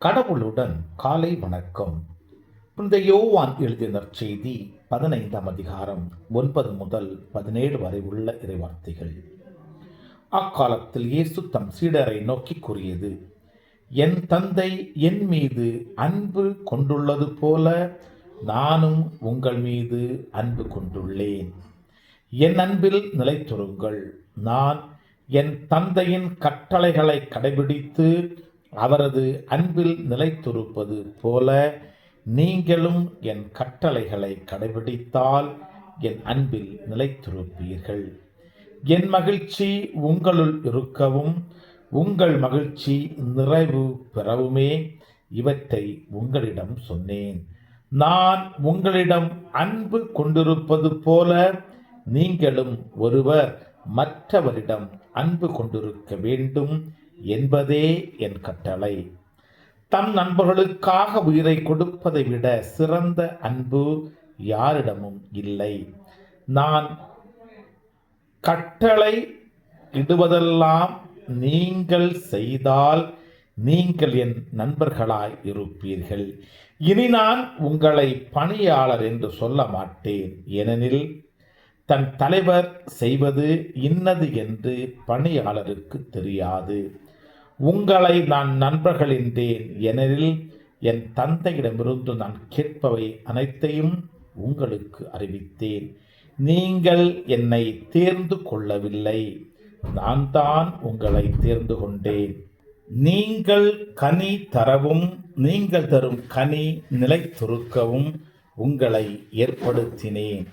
கடவுளுடன் காலை வணக்கம். புனித யோவான் எழுதிய நற்செய்தி 15ஆம் அதிகாரம் 9 முதல் 17 வரை உள்ள இறைவார்த்தைகள். அக்காலத்தில் இயேசு தம் சீடரை நோக்கி கூறியது: என் தந்தை என் மீது அன்பு கொண்டுள்ளது போல நானும் உங்கள் மீது அன்பு கொண்டுள்ளேன். என் அன்பில் நிலைத்திருங்கள். நான் என் தந்தையின் கட்டளைகளை கடைபிடித்து அவரது அன்பில் நிலைத்திருப்பது போல நீங்களும் என் கட்டளைகளை கடைபிடித்தால் என் அன்பில் நிலைத்திருப்பீர்கள். என் மகிழ்ச்சி உங்களுள் இருக்கவும் உங்கள் மகிழ்ச்சி நிறைவு பெறவுமே இவற்றை உங்களிடம் சொன்னேன். நான் உங்களிடம் அன்பு கொண்டிருப்பது போல நீங்களும் ஒருவர் மற்றவரிடம் அன்பு கொண்டிருக்க வேண்டும் என்பதே என் கட்டளை. தம் நண்பர்களுக்காக உயிரை கொடுப்பதை விட சிறந்த அன்பு யாரிடமும் இல்லை. நான் கட்டளை இடுவதெல்லாம் நீங்கள் செய்தால் நீங்கள் என் நண்பர்களாய் இருப்பீர்கள். இனி நான் உங்களை பணியாளர் என்று சொல்ல மாட்டேன், ஏனெனில் தன் தலைவர் செய்வது இன்னது என்று பணியாளருக்கு தெரியாது. உங்களை நான் நண்பர்கள் என்றேன், ஏனெனில் என் தந்தையிடமிருந்து நான் கேட்பவை அனைத்தையும் உங்களுக்கு அறிவித்தேன். நீங்கள் என்னை தேர்ந்து கொள்ளவில்லை, நான் தான் உங்களை தேர்ந்து கொண்டேன். நீங்கள் கனி தரவும் நீங்கள் தரும் கனி நிலைத்திருக்கவும் உங்களை ஏற்படுத்தினேன்.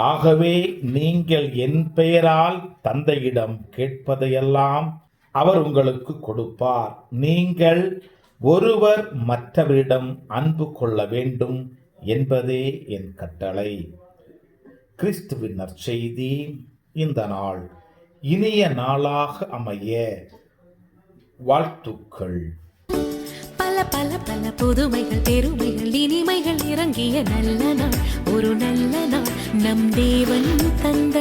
ஆகவே நீங்கள் என் பெயரால் தந்தையிடம் கேட்பதையெல்லாம் அவர் உங்களுக்கு கொடுப்பார். நீங்கள் ஒருவர் மற்றவரிடம் அன்பு கொள்ள வேண்டும் என்பதே என் கட்டளை. கிறிஸ்துவின் நற்செய்தி. இந்த நாள் இனிய நாளாக அமைய வாழ்த்துக்கள். பல பல பல புதுமைகள் பெருமைகள் இனிமைகள் இறங்கிய நல்ல நாள், ஒரு நல்ல நாள் நம் தேவன் தந்த